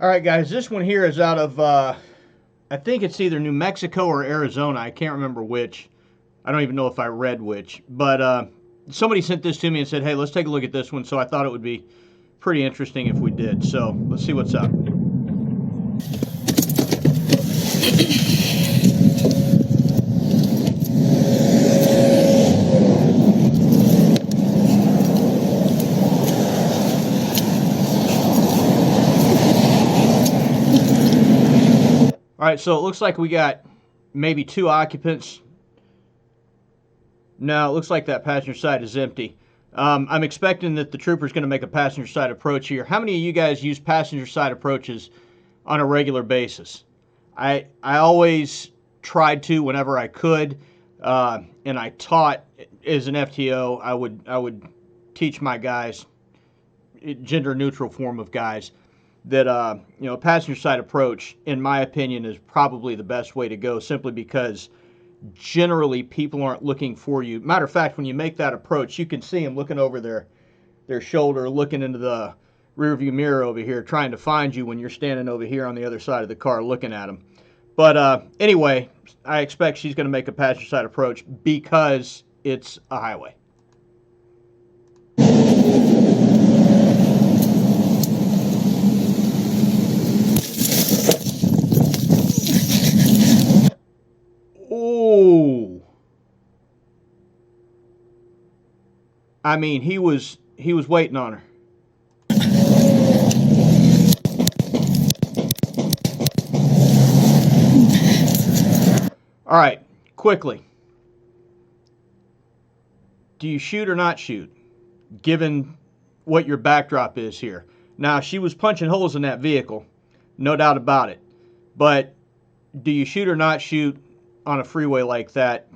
All right, guys, this one here is out of, I think it's either New Mexico or Arizona. I can't remember which. I don't even know if I read which. But somebody sent this to me and said, hey, let's take a look at this one. So I thought it would be pretty interesting if we did. So let's see what's up. All right, so it looks like we got maybe 2 occupants. No, it looks like that passenger side is empty. I'm expecting that the trooper's going to make a passenger side approach here. How many of you guys use passenger side approaches on a regular basis? I always tried to whenever I could, and I taught as an FTO. I would teach my guys, gender neutral form of guys, that a passenger side approach, in my opinion, is probably the best way to go, simply because generally people aren't looking for you. Matter of fact, when you make that approach, you can see them looking over their shoulder, looking into the rearview mirror over here, trying to find you when you're standing over here on the other side of the car looking at them. But anyway, I expect she's going to make a passenger side approach because it's a highway. Oh, I mean, he was waiting on her. All right, quickly. Do you shoot or not shoot, given what your backdrop is here? Now, she was punching holes in that vehicle, no doubt about it. But do you shoot or not shoot on a freeway like that,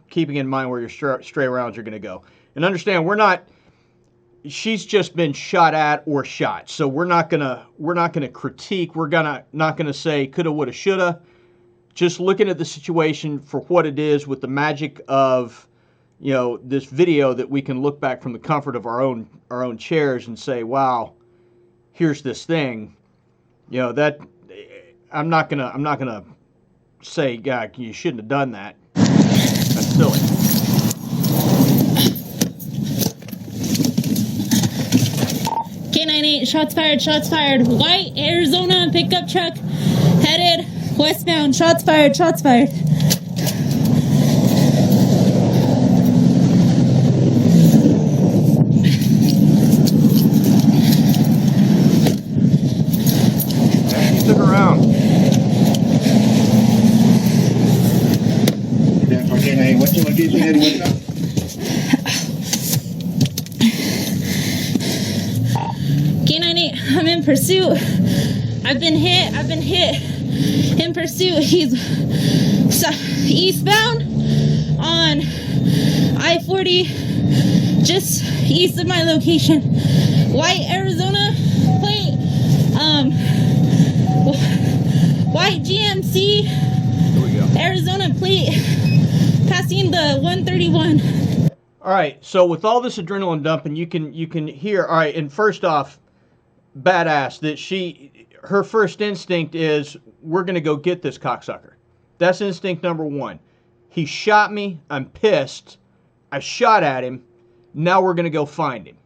keeping in mind where your stray rounds are going to go? And understand, she's just been shot at or shot, so we're not gonna critique. We're not gonna say coulda, woulda, shoulda. Just looking at the situation for what it is, with the magic of this video, that we can look back from the comfort of our own chairs and say, wow, here's this thing. That I'm not gonna say, God, you shouldn't have done that. That's silly. K98, shots fired, shots fired. White Arizona pickup truck headed westbound. Shots fired, shots fired. Yeah, he took her around. K9, what's your location and what's up? K98, I'm in pursuit. I've been hit in pursuit. He's eastbound on I-40, just east of my location. White Arizona plate, white GMC, Here we go. Arizona plate, passing the 131. All right, so with all this adrenaline dumping, you can hear. All right, and first off, badass that her first instinct is, we're gonna go get this cocksucker. That's instinct number one. He shot me. I'm pissed. I shot at him. Now we're gonna go find him.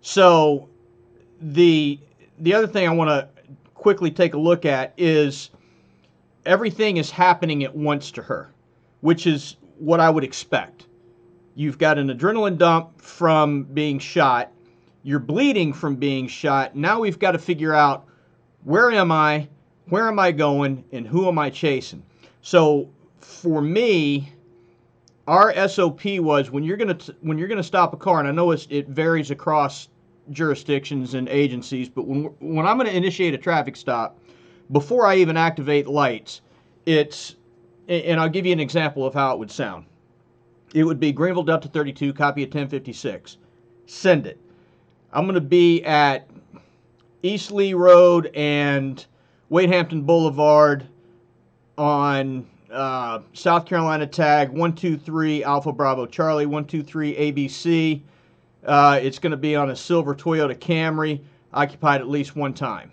So the other thing I want to quickly take a look at is everything is happening at once to her, which is what I would expect. You've got an adrenaline dump from being shot. You're bleeding from being shot. Now we've got to figure out, where am I going, and who am I chasing? So for me, our SOP was, when you're gonna stop a car, and I know it varies across jurisdictions and agencies, but when I'm going to initiate a traffic stop, before I even activate lights, and I'll give you an example of how it would sound. It would be Greenville Delta 32, copy of 1056. Send it. I'm going to be at East Lee Road and Wade Hampton Boulevard on South Carolina tag 123 Alpha Bravo Charlie 123 ABC. It's going to be on a silver Toyota Camry, occupied at least one time.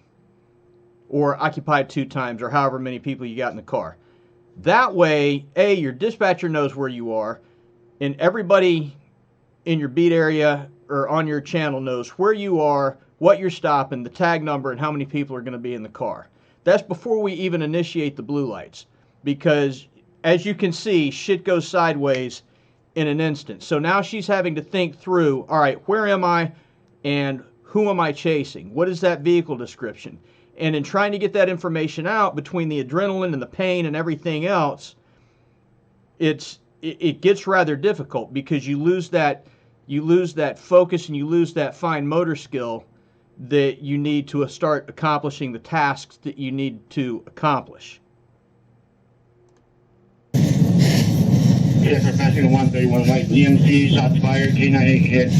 or occupied 2 times, or however many people you got in the car. That way, A, your dispatcher knows where you are, and everybody in your beat area or on your channel knows where you are, what you're stopping, the tag number, and how many people are going to be in the car. That's before we even initiate the blue lights, because as you can see, shit goes sideways in an instant. So now she's having to think through, all right, where am I and who am I chasing? What is that vehicle description? And in trying to get that information out between the adrenaline and the pain and everything else, it gets rather difficult, because you lose that focus and you lose that fine motor skill that you need to start accomplishing the tasks that you need to accomplish. Yeah, for passing 131 white GMC, shots fired, K98 hit.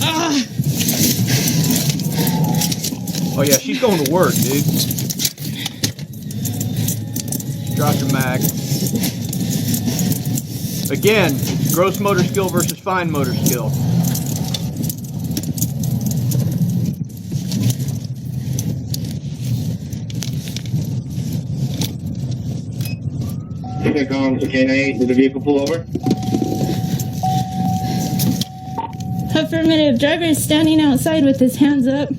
Ah! Oh yeah, she's going to work, dude. Drop your mag. Again, gross motor skill versus fine motor skill. Ticket gone to K98, did the vehicle pull over? Affirmative. Driver is standing outside with his hands up.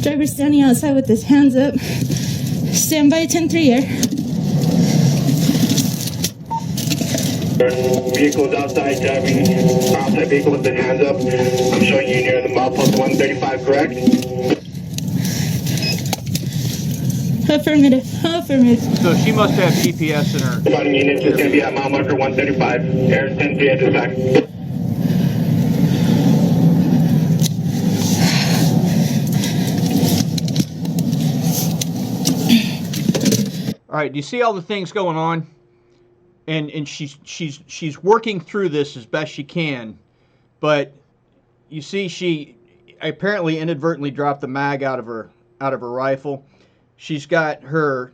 Driver standing outside with his hands up. Stand by 10-3 air. Vehicles outside, driving outside vehicle with the hands up. I'm showing you near the milepost 135, correct? Affirmative. Affirmative. So she must have GPS in her. Spotting units is going to be at mile marker 135. Air 10-3 at this time. All right, do you see all the things going on? And she's working through this as best she can, but you see she apparently inadvertently dropped the mag out of her rifle. She's got her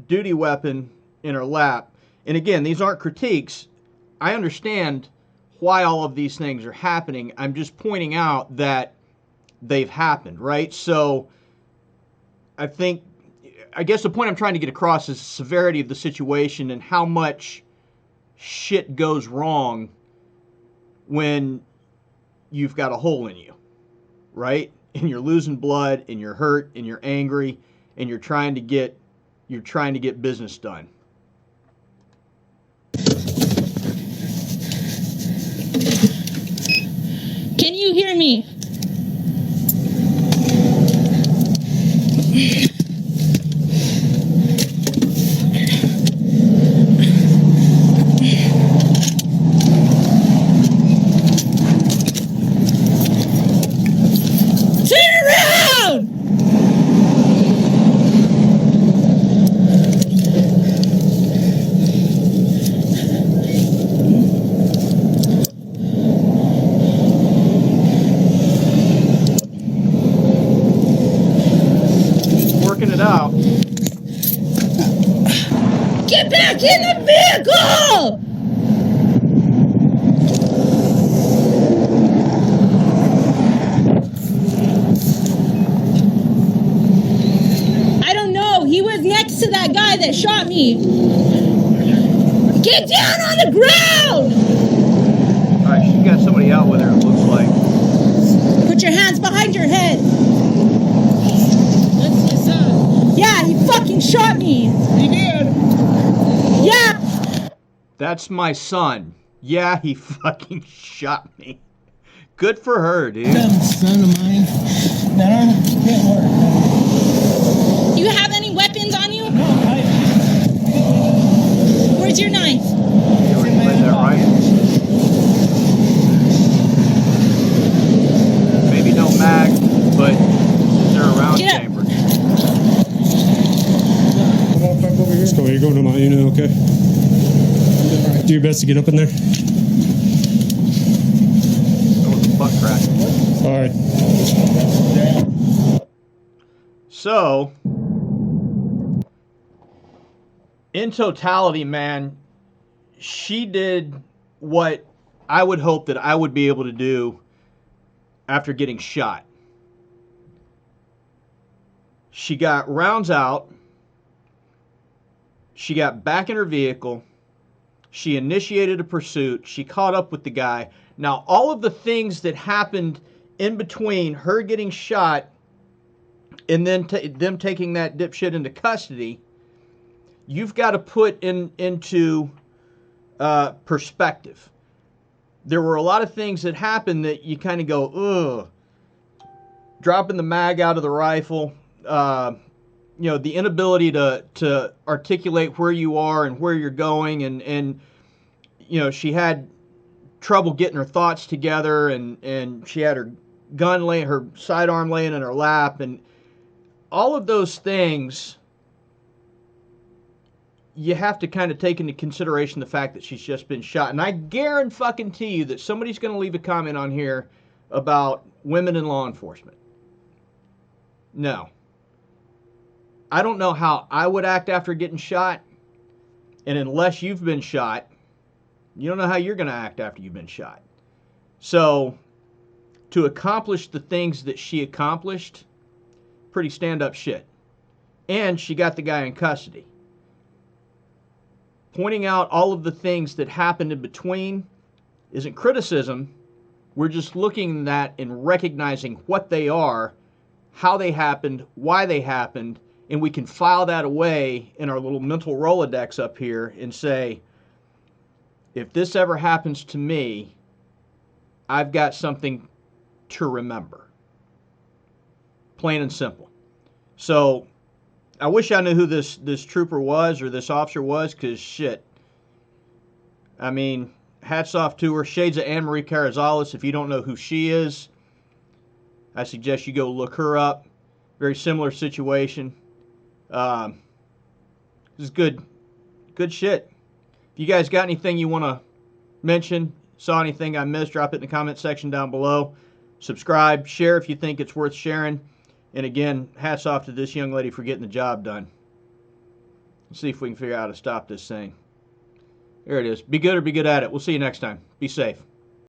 duty weapon in her lap. And again, these aren't critiques. I understand why all of these things are happening. I'm just pointing out that they've happened, right? So I guess the point I'm trying to get across is the severity of the situation and how much shit goes wrong when you've got a hole in you, right? And you're losing blood and you're hurt and you're angry and you're trying to get business done. Can you hear me? Out. Get back in the vehicle! I don't know. He was next to that guy that shot me. Get down on the ground! Alright, she's got somebody out with her, it looks like. Put your hands behind your head. Yeah, he fucking shot me. He did. Yeah. That's my son. Yeah, he fucking shot me. Good for her, dude. Dumb son of mine. That arm can't work. You have any weapons on you? No, Where's your knife? You already played that right. Maybe no mag, but they're a round Get up. chamber. Let's go. You're going to my unit, okay? Do your best to get up in there. Go with the butt crack. All right. So, in totality, man, she did what I would hope that I would be able to do after getting shot. She got rounds out. She got back in her vehicle. She initiated a pursuit. She caught up with the guy. Now, all of the things that happened in between her getting shot and then them taking that dipshit into custody, you've got to put into perspective. There were a lot of things that happened that you kind of go, ugh. Dropping the mag out of the rifle, the inability to articulate where you are and where you're going, and she had trouble getting her thoughts together, and she had her gun her sidearm laying in her lap, and all of those things. You have to kind of take into consideration the fact that she's just been shot. And I guarantee you that somebody's going to leave a comment on here about women in law enforcement. No. I don't know how I would act after getting shot. And unless you've been shot, you don't know how you're going to act after you've been shot. So, to accomplish the things that she accomplished, pretty stand-up shit. And she got the guy in custody. Pointing out all of the things that happened in between isn't criticism. We're just looking at that and recognizing what they are, how they happened, why they happened, and we can file that away in our little mental Rolodex up here and say, if this ever happens to me, I've got something to remember. Plain and simple. So, I wish I knew who this trooper was or this officer was, because shit. I mean, hats off to her. Shades of Anne Marie Carrizales. If you don't know who she is, I suggest you go look her up. Very similar situation. This is good shit. If you guys got anything you want to mention, saw anything I missed, drop it in the comment section down below. Subscribe, share if you think it's worth sharing. And again, hats off to this young lady for getting the job done. Let's see if we can figure out how to stop this thing. There it is. Be good or be good at it. We'll see you next time. Be safe.